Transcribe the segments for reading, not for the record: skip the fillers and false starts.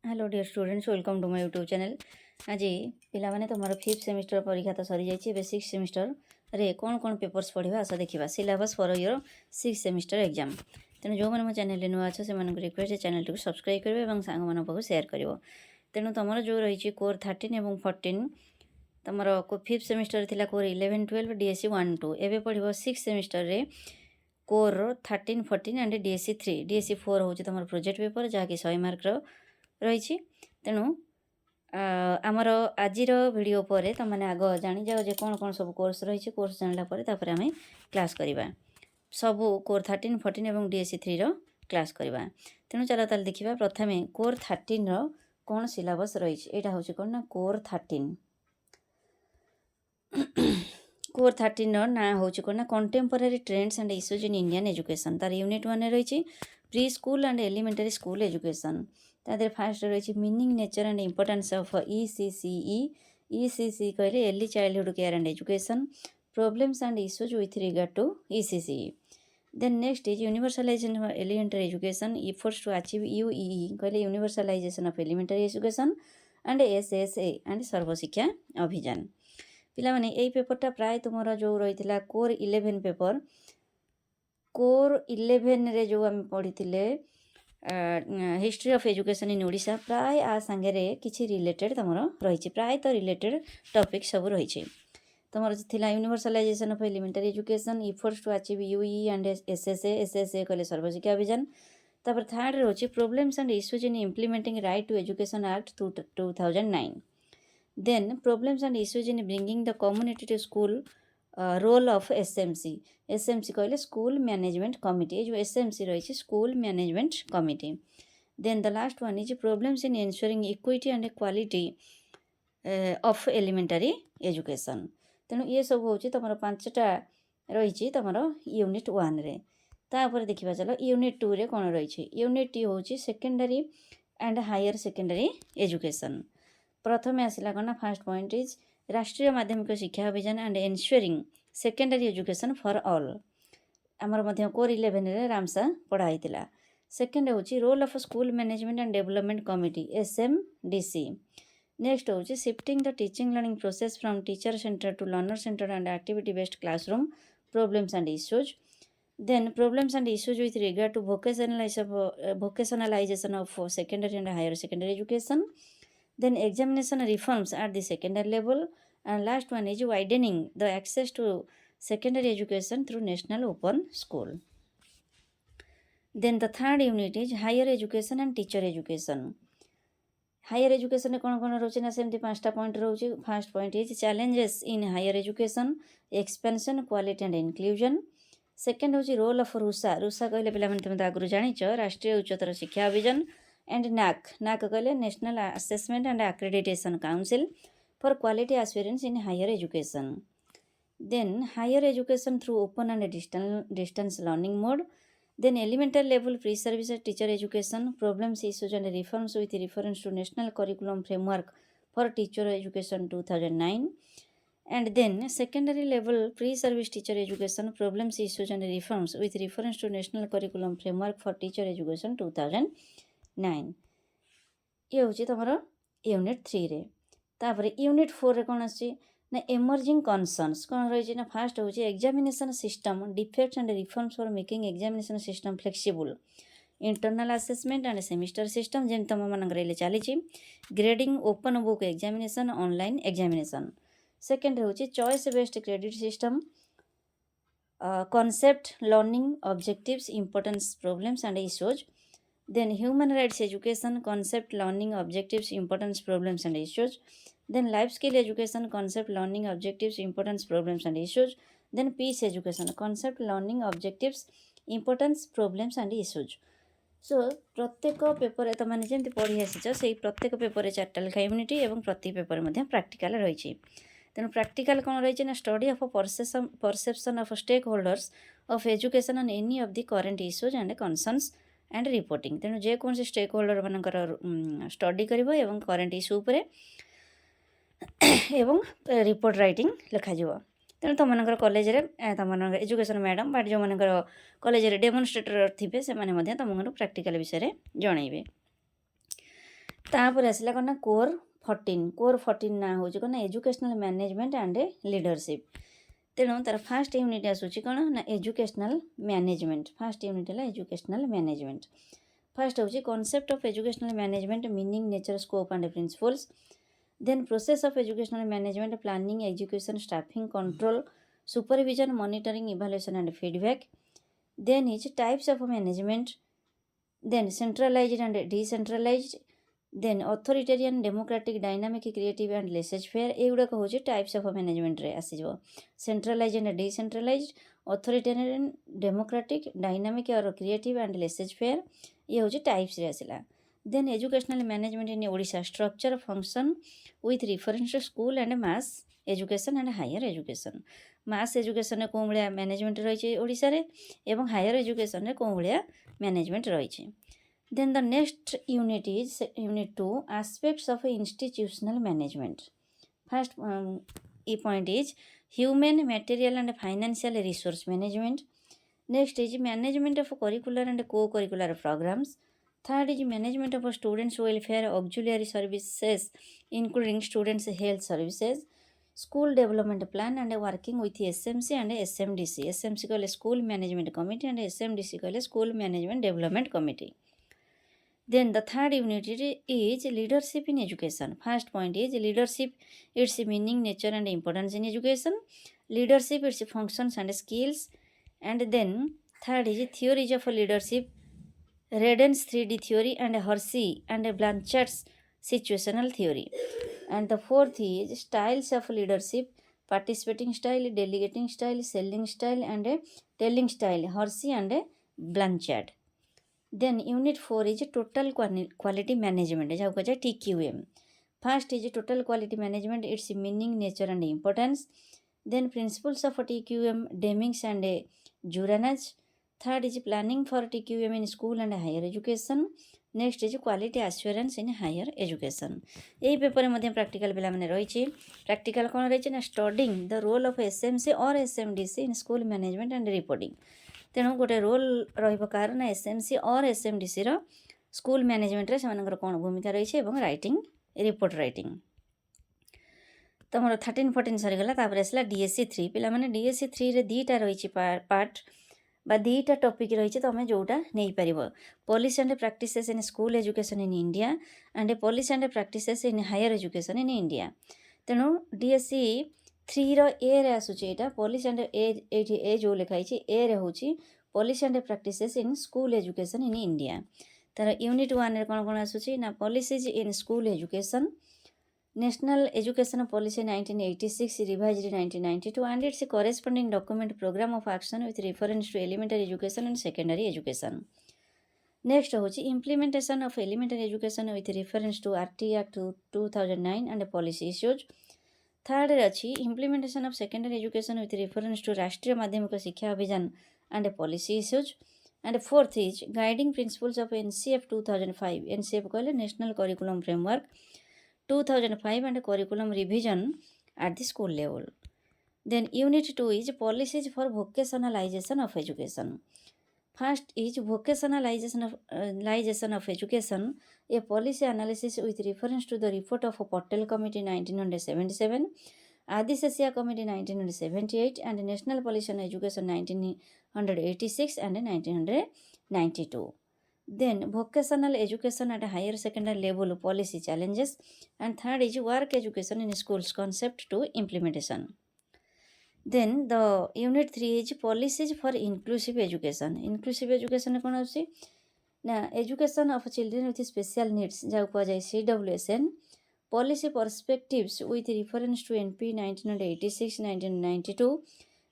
Hello dear students, welcome to my YouTube channel. आज पिलामाने तुम फिफ्थ सेमिस्टर परीक्षा तो सरी जाइए। ए सिक्स सेमिस्टर रे कौन कौन पेपर्स पढ़ा आस देखा syllabus for your six semester exam. तेणु जो मैंने मो चैनल नुआ अच्छे से रिक्वेस्ट चैनल टी सब्सक्राइब करेंगे और सांग मान पाक सेयार कर। तेणु तुम जो रही कोर 13 और 14 तुम फिफ्थ सेमिस्टर थी कोर 11 12 डीएससी 1 2 एवं पढ़ सिक्स सेमिस्टर रे कोर 13 14 एंड डीएससी 3 डीएससी 4 हूँ तुम प्रोजेक्ट पेपर जहाँकि 100 मार्क रही। तेणु आमर आज वीडियो पर तुमने आग जानी जाओ जे कौन कौन सब कोर्स रही कोर्स जानापर आम क्लास करवा सब कोर 13 14 और डीएससी 3 रो क्लास करवा। तेणु चलो ताल देखा प्रथम कोर 13 रो कौन सिलेबस रही। यहाँ हूँ कौन ना कोर 13 कोर 13 ना हूँ कौन ना contemporary trends and issues in Indian education. तार यूनिट 1 रही pre school and elementary school education. तादर फास्ट रही meaning nature and importance of ECCE. ECC कहले early childhood care and education problems and issues with regard to ECCE. Then next is universalisation of elementary education efforts to achieve UEE कहले universalisation of elementary education and SSA and Sarva Shiksha Abhiyan. पिला माने एई पेपरटा प्राय तुमर जो रही core 11 paper core 11 रे जो आम पढ़ी history of education in Odisha प्राय आ सांगे किछि रिलेटेड तुम रही प्राय तो रिलेटेड टॉपिक सब रही। तुम थिला universalisation of elementary education efforts to achieve UE and SSA कहले सर्वशिक्षा अभियान। तापर थर्ड रोचे problems and issues in implementing right to education act 2009। Then problems and issues in bringing the community to school role of SMC. SMC कहले school management committee जो SMC रही school management committee. Then the last one is problems in ensuring equity and quality of elementary education. तेणु ये सब हूँ तुम 5टा रही तुम यूनिट 1 रे। तापर देखा चलो यूनिट 2 रे कौन रही। यूनिट 2 हूँ secondary and higher secondary education. प्रथम आसला कौन फर्स्ट पॉइंट इज राष्ट्रीय Madhyamik Shiksha Abhiyan and ensuring secondary education for all. आमर कोर 11 रे रामसा पढ़ाई। सेकेंड हूँ role of school management and development committee SMDC. Next हूँ shifting the teaching learning process from teacher center to learner center and activity based classroom problems and issues. Then problems and issues with regard to vocationalization of secondary and higher secondary education. Then examination reforms at the secondary level, and last one is widening the access to secondary education through national open school. Then the third unit is higher education and teacher education. Higher education में कौन कौन रोचे ना सेमती 5टा point रोचे। First point is challenges in higher education expansion quality and inclusion. Second हूँ role of RUSA. RUSA कहले पे तुम आगु जाच राष्ट्रीय उच्चतर शिक्षा अभियान एंड नाक। नाक कहले national assessment and accreditation council for quality assurance in higher education. Then higher education through open and distance learning mode. Then elementary level pre-service teacher education problems, issues and reforms with reference to National Curriculum Framework for Teacher Education 2009. And then secondary level pre-service teacher education problems, issues and reforms with reference to National Curriculum Framework for Teacher Education 2009. ये हूँ तुम unit 3 रे। तापर unit 4 रे कौन आसी ना emerging कनसर्न्स कौन रही ना फास्ट हूँ examination system defects and reforms for making examination system flexible internal assessment and semester system जेम तुम मान चली grading open book examination online examination. Second हूँ choice based credit system concept learning objectives importance problems and issues. Then human rights education concept learning objectives importance problems and issues. Then life skill education concept learning objectives importance problems and issues. Then peace education concept learning objectives importance problems and issues. So प्रत्येक paper तुम जमी पढ़ी आसीच से प्रत्येक paper 4टा लेखा unit और प्रति paper practical रही। तेणु प्राक्टिकल कौन रही ना study of perception of stakeholders of education on any of the current issues and concerns and reporting. तेणु जेकोसी स्टेक होल्डर मानकर स्टडी कर करेन्ट इश्यू पर एवं रिपोर्ट राइटिंग लिखाଯିव। तेणु तुम कॉलेज तुम एजुकेशन मैडम बाट जो मान कॉलेज डेमोन्स्ट्रेटर थे से तुमको प्राक्टिकल विषय जनइबे। तापर आसला कौन ना कोर 14 ना हूँ कौन ना एजुकेशनल मैनेजमेंट एंड लीडरशिप। तेणु तार फास्ट यूनिट आसूची कौन ना एजुकेशनल मैनेजमेंट। फास्ट यूनिट है एजुकेशनल मैनेजमेंट। फास्ट हूँ concept of educational management meaning nature scope and principles. Then process of educational management planning education staffing control supervision monitoring evaluation and feedback. Then is types of management. Then centralized and decentralized. Then authoritarian democratic dynamic creative and laissez faire एगुड़ाक हूँ types of management रे आसीजो। Centralize and decentralized authoritarian democratic dynamic और creative and laissez fair ये हूँ types रे आसला। Then educational management in Odisha structure function with reference to school and mass education and higher education. Mass education कौ भाया management रही ओडिशा रे एवं हायर एजुकेशन रे कौ भाया मैनेजमेंट रही। Then the next unit is unit 2 aspects of institutional management. First point is human material and financial resource management. Next is management of curricular and co-curricular programs. Third is management of students welfare auxiliary services including students health services, school development plan and working with SMC and SMDC. SMC कहले school management committee and SMDC कहले school management development committee. Then the third unit is leadership in education. First point is leadership, its meaning, nature and importance in education. Leadership, its functions and skills. And then third is theories of leadership, Redden's 3D theory and Hersey and Blanchard's situational theory. And the fourth is styles of leadership, participating style, delegating style, selling style and telling style, Hersey and Blanchard. Then unit 4 is total quality management जहाँ कहा जाए TQM. First is total quality management, its meaning, nature and importance. Then principles of TQM, Demings and Juranaj. Third is planning for TQM in school and higher education. Next is quality assurance in higher education. यही paper में practical पिला माने रही। Practical कौन रही ना studying the role of SMC or SMDC in school management and reporting. तेणु गोटे रोल रही ना एसएमसी और एसएमडीसी स्कूल मैनेजमेंट रे से कौन भूमिका रही है राइटिंग रिपोर्ट राइटिंग। तो मोर 13 14 सरीगला तापर आसला डीएससी 3 पिला माने डीएससी 3 रे दीटा रही पार्ट बा दीटा टॉपिक रही तुम जोटा नहीं पार policy and practices in school education in India and policy and practices in higher education in India. तेणु डीएससी 3 रो ए रे आसुची एटा पॉलिसी एंड ए जो लिखाई ए रे होची policy and practices in school education in India. तार यूनिट 1 रे कौन कौन आसुची ना policies in school education, national education policy 1986 revised 1992 and its corresponding document program of action with reference to elementary education and secondary education. Next होची implementation of elementary education with reference to RT act 2009 and policy issues. Third अच्छी implementation of secondary education with reference to राष्ट्रीय Madhyamik Shiksha Abhiyan and policy issues. And fourth is guiding principles of NCF 2005। NCF कहले national curriculum framework 2005 and curriculum revision at the school level. Then unit 2 is policies for vocationalization of education. First is vocationalization of education, a policy analysis with reference to the report of Patel Committee 1977, Adisesya Committee 1978 and National Policy on Education 1986 and 1992. Then vocational education at higher secondary level policy challenges, and third is work education in schools concept to implementation. Then the unit 3 is policies for inclusive education. Inclusive education कौन होची ना education of children with special needs जहाँ कहा जाए CWSN, policy perspectives with reference to NP 1986 1992,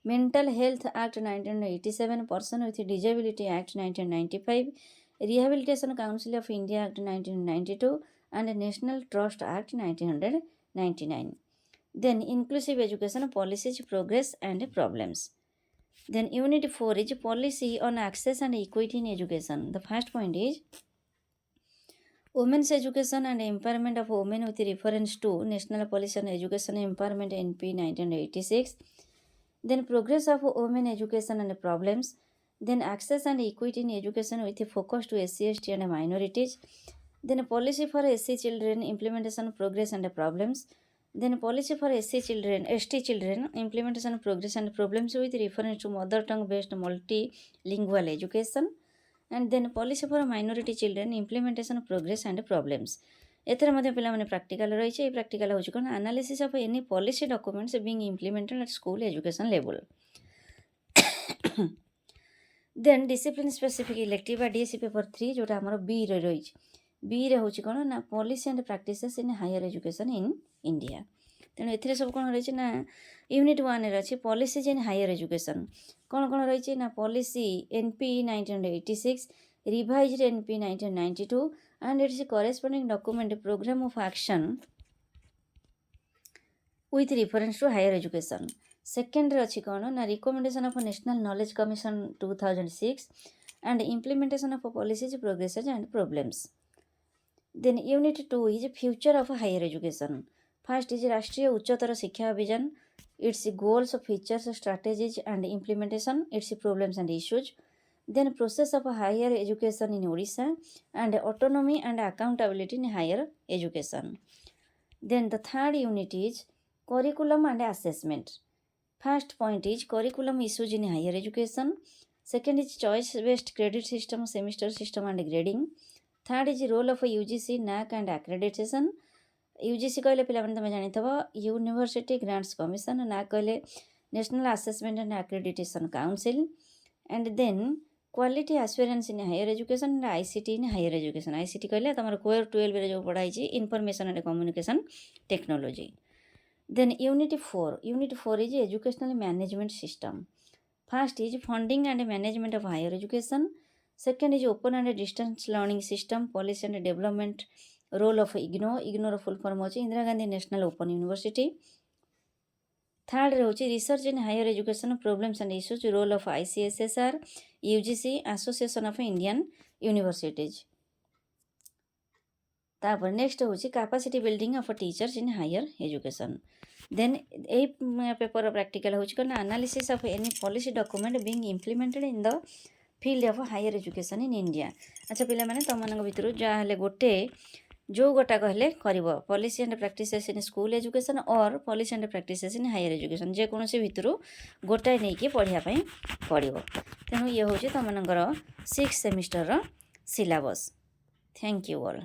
Mental Health Act 1987, Person with Disability Act 1995, Rehabilitation Council of India Act 1992 and National Trust Act 1999. Then inclusive education policies, progress and problems. Then unit 4 is policy on access and equity in education. The first point is women's education and empowerment of women with reference to National Policy on Education Empowerment NP 1986. Then progress of women education and problems. Then access and equity in education with a focus to SC, ST and minorities. Then policy for SC children implementation progress and problems. Then policy for SC children, ST children implementation progress and problems with reference to mother tongue based multilingual education. And then policy for minority children implementation progress and problems. ଏଥିରେ ମଧ୍ୟ ପିଲାମାନେ practical ରହିଛି। এই practical ହେଉଛି କ'ଣ analysis of any policy documents being implemented at school education ଲେବୁଲ୍। ଦେନ୍ discipline specific elective ବା DSE paper 3 ଯେଉଁଟା ଆମର ବିରେ ରହିଛି। ବିରେ ହେଉଛି କ'ଣ ନା policy and practices in higher education in India. ତେଣୁ ଏଥିରେ ସବୁ କ'ଣ ରହିଛି ନା ୟୁନିଟ୍ 1ରେ ଅଛି ପଲିସିଜ୍ ଇନ୍ ହାୟର ଏଜୁକେସନ୍। କ'ଣ କ'ଣ ରହିଛି ନା policy NP 1986, revised NP 1992 and its corresponding document program of action with reference to higher education. Second ଅଛି କ'ଣ ନା recommendation of National Knowledge Commission 2006 and implementation of policies, progresses and problems. Then unit 2 is future of higher education. First is राष्ट्रीय उच्चतर शिक्षा अभियान, its goals, features, strategies and implementation, its problems and issues. Then process of higher education in Odisha and autonomy and accountability in higher education. Then the third unit is curriculum and assessment. First point is curriculum issues in higher education. Second is choice based credit system, semester system and grading. Third is role of UGC, NAC and accreditation. UGC कहले पिलाମାନେ तमे जानिथबो university grants commission, NAC कहले national assessment and accreditation council. And then quality assurance in higher education and ICT in higher education. ICT कहले तमर कोर 12 रे जो पढ़ाई छी information and communication technology. Then unit 4 is educational management system. First is funding and management of higher education. Second is open and distance learning system, policy and development, role of IGNOR full form होची Indira Gandhi national open university. Third होची research in higher education problems and issues, role of ICSSR, UGC, association of Indian universities. तापर next होची capacity building of teachers in higher education. Then a paper practical होची कोन analysis of any policy document being implemented in the field of higher education in India. अच्छा पिला माने तमनक भितरु जा हले गोटे जो गोटा कहले करिवो policy and practices in school education और policy and practices in higher education जे कोनोसी भितरु गोटाय नै कि पढिया पई पड़िवो. तेनु ये होची तमनकर 6th सेमिस्टर रो सिलेबस. Thank you all.